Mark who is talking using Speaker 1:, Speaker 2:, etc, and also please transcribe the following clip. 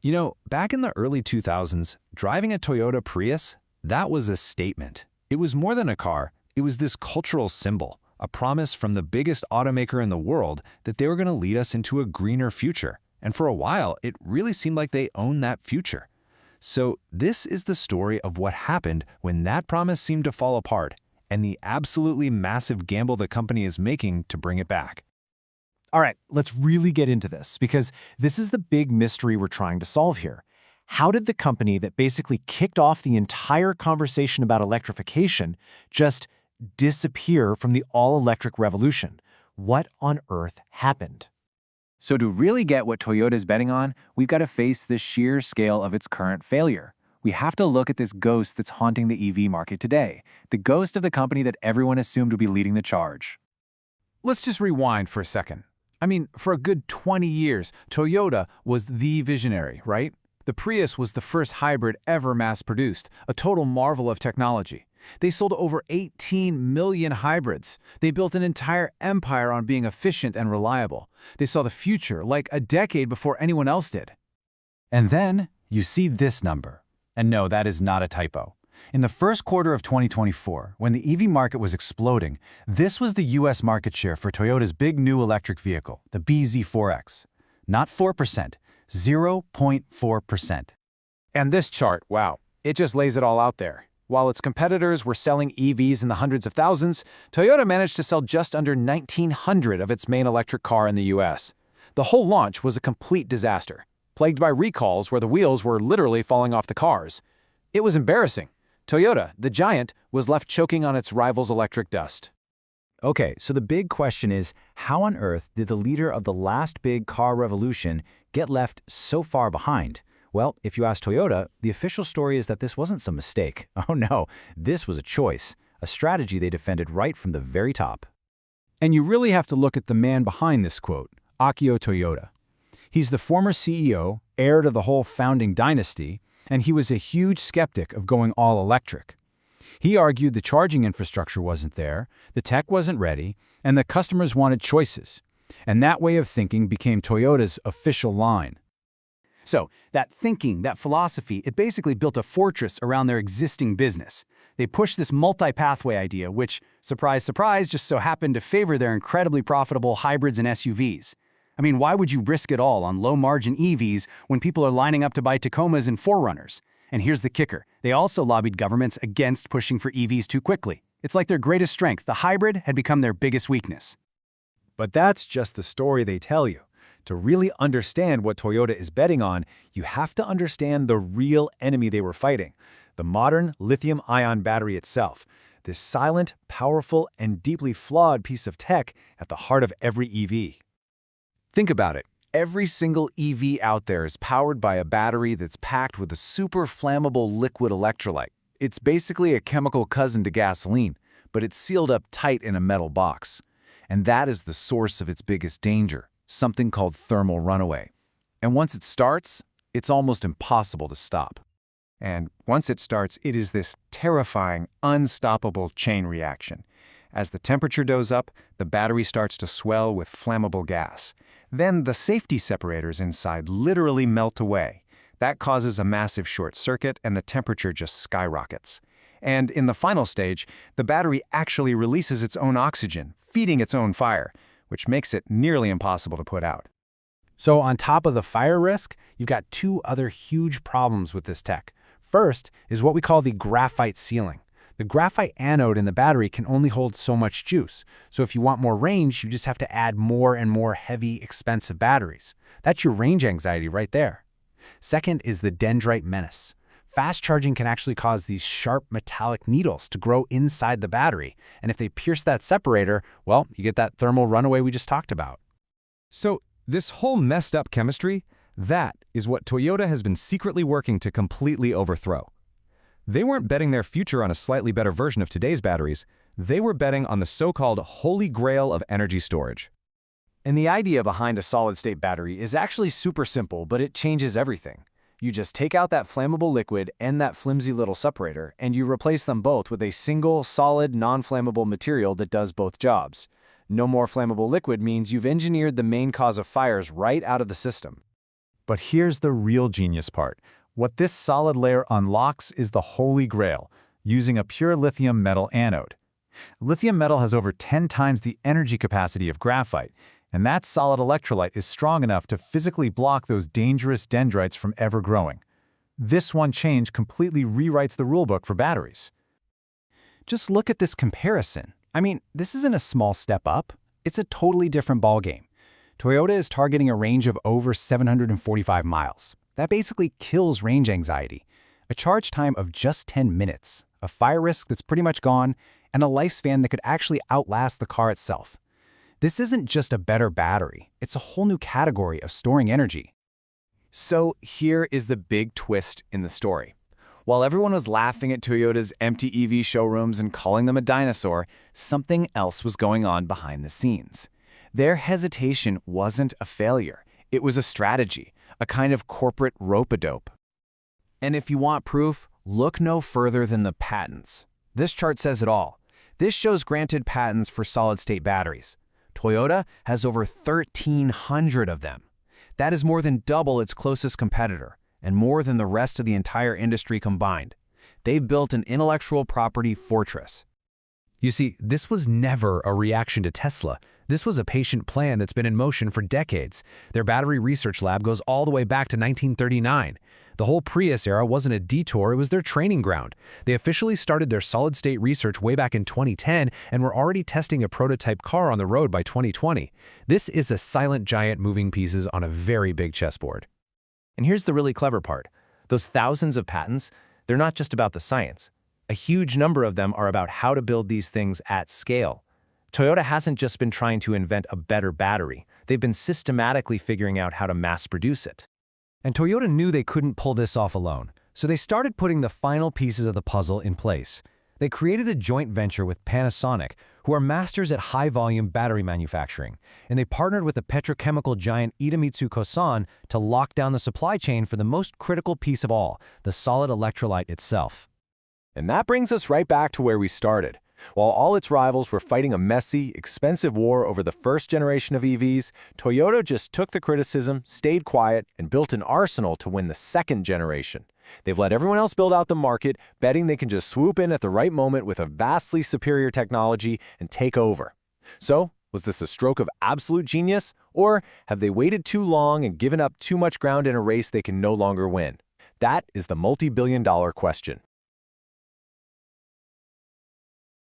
Speaker 1: You know, back in the early 2000s, driving a Toyota Prius, that was a statement. It was more than a car, it was this cultural symbol, a promise from the biggest automaker in the world that they were going to lead us into a greener future. And for a while, it really seemed like they owned that future. So this is the story of what happened when that promise seemed to fall apart, and the absolutely massive gamble the company is making to bring it back.
Speaker 2: All right, let's really get into this, because this is the big mystery we're trying to solve here. How did the company that basically kicked off the entire conversation about electrification just disappear from the all-electric revolution? What on earth happened?
Speaker 3: So to really get what Toyota's betting on, we've got to face the sheer scale of its current failure. We have to look at this ghost that's haunting the EV market today, the ghost of the company that everyone assumed would be leading the charge.
Speaker 4: Let's just rewind for a second. I mean, for a good 20 years, Toyota was the visionary, right? The Prius was the first hybrid ever mass-produced, a total marvel of technology. They sold over 18 million hybrids. They built an entire empire on being efficient and reliable. They saw the future like a decade before anyone else did.
Speaker 3: And then you see this number. And no, that is not a typo. In the first quarter of 2024, when the EV market was exploding, this was the US market share for Toyota's big new electric vehicle, the bZ4X. Not 4%, 0.4%.
Speaker 2: And this chart, wow, it just lays it all out there. While its competitors were selling EVs in the hundreds of thousands, Toyota managed to sell just under 1,900 of its main electric car in the US. The whole launch was a complete disaster, plagued by recalls where the wheels were literally falling off the cars. It was embarrassing. Toyota, the giant, was left choking on its rival's electric dust.
Speaker 3: Okay, so the big question is, how on earth did the leader of the last big car revolution get left so far behind? Well, if you ask Toyota, the official story is that this wasn't some mistake. Oh no, this was a choice, a strategy they defended right from the very top.
Speaker 2: And you really have to look at the man behind this quote, Akio Toyoda. He's the former CEO, heir to the whole founding dynasty, and he was a huge skeptic of going all electric. He argued the charging infrastructure wasn't there, the tech wasn't ready, and the customers wanted choices. And that way of thinking became Toyota's official line. So, that thinking, that philosophy, it basically built a fortress around their existing business. They pushed this multi-pathway idea, which, surprise, surprise, just so happened to favor their incredibly profitable hybrids and SUVs. I mean, why would you risk it all on low-margin EVs when people are lining up to buy Tacomas and 4Runners? And here's the kicker. They also lobbied governments against pushing for EVs too quickly. It's like their greatest strength. The hybrid had become their biggest weakness.
Speaker 1: But that's just the story they tell you. To really understand what Toyota is betting on, you have to understand the real enemy they were fighting, the modern lithium-ion battery itself, this silent, powerful, and deeply flawed piece of tech at the heart of every EV.
Speaker 2: Think about it. Every single EV out there is powered by a battery that's packed with a super flammable liquid electrolyte. It's basically a chemical cousin to gasoline, but it's sealed up tight in a metal box. And that is the source of its biggest danger, something called thermal runaway. And once it starts, it's almost impossible to stop.
Speaker 5: And once it starts, it is this terrifying, unstoppable chain reaction. As the temperature goes up, the battery starts to swell with flammable gas. Then the safety separators inside literally melt away. That causes a massive short circuit and the temperature just skyrockets. And in the final stage, the battery actually releases its own oxygen, feeding its own fire, which makes it nearly impossible to put out.
Speaker 2: So on top of the fire risk, you've got two other huge problems with this tech. First is what we call the graphite ceiling. The graphite anode in the battery can only hold so much juice, so if you want more range, you just have to add more and more heavy, expensive batteries. That's your range anxiety right there. Second is the dendrite menace. Fast charging can actually cause these sharp metallic needles to grow inside the battery, and if they pierce that separator, well, you get that thermal runaway we just talked about.
Speaker 1: So this whole messed up chemistry, that is what Toyota has been secretly working to completely overthrow. They weren't betting their future on a slightly better version of today's batteries. They were betting on the so-called holy grail of energy storage.
Speaker 2: And the idea behind a solid-state battery is actually super simple, but it changes everything. You just take out that flammable liquid and that flimsy little separator, and you replace them both with a single, solid, non-flammable material that does both jobs. No more flammable liquid means you've engineered the main cause of fires right out of the system. But here's the real genius part. What this solid layer unlocks is the holy grail, using a pure lithium metal anode. Lithium metal has over 10 times the energy capacity of graphite, and that solid electrolyte is strong enough to physically block those dangerous dendrites from ever growing. This one change completely rewrites the rulebook for batteries.
Speaker 3: Just look at this comparison. I mean, this isn't a small step up. It's a totally different ballgame. Toyota is targeting a range of over 745 miles. That basically kills range anxiety. A charge time of just 10 minutes, a fire risk that's pretty much gone, and a lifespan that could actually outlast the car itself. This isn't just a better battery, it's a whole new category of storing energy.
Speaker 1: So here is the big twist in the story. While everyone was laughing at Toyota's empty EV showrooms and calling them a dinosaur, something else was going on behind the scenes. Their hesitation wasn't a failure. It was a strategy, a kind of corporate rope-a-dope. And if you want proof, look no further than the patents. This chart says it all. This shows granted patents for solid-state batteries. Toyota has over 1,300 of them. That is more than double its closest competitor, and more than the rest of the entire industry combined. They've built an intellectual property fortress.
Speaker 2: You see, this was never a reaction to Tesla. This was a patient plan that's been in motion for decades. Their battery research lab goes all the way back to 1939. The whole Prius era wasn't a detour, it was their training ground. They officially started their solid-state research way back in 2010 and were already testing a prototype car on the road by 2020. This is a silent giant moving pieces on a very big chessboard.
Speaker 1: And here's the really clever part. Those thousands of patents, they're not just about the science. A huge number of them are about how to build these things at scale. Toyota hasn't just been trying to invent a better battery. They've been systematically figuring out how to mass produce it.
Speaker 2: And Toyota knew they couldn't pull this off alone, so they started putting the final pieces of the puzzle in place. They created a joint venture with Panasonic, who are masters at high-volume battery manufacturing, and they partnered with the petrochemical giant Idemitsu Kosan to lock down the supply chain for the most critical piece of all, the solid electrolyte itself.
Speaker 1: And that brings us right back to where we started. While all its rivals were fighting a messy, expensive war over the first generation of EVs, Toyota just took the criticism, stayed quiet, and built an arsenal to win the second generation. They've let everyone else build out the market, betting they can just swoop in at the right moment with a vastly superior technology and take over. So, was this a stroke of absolute genius, or have they waited too long and given up too much ground in a race they can no longer win? That is the multi-billion-dollar question.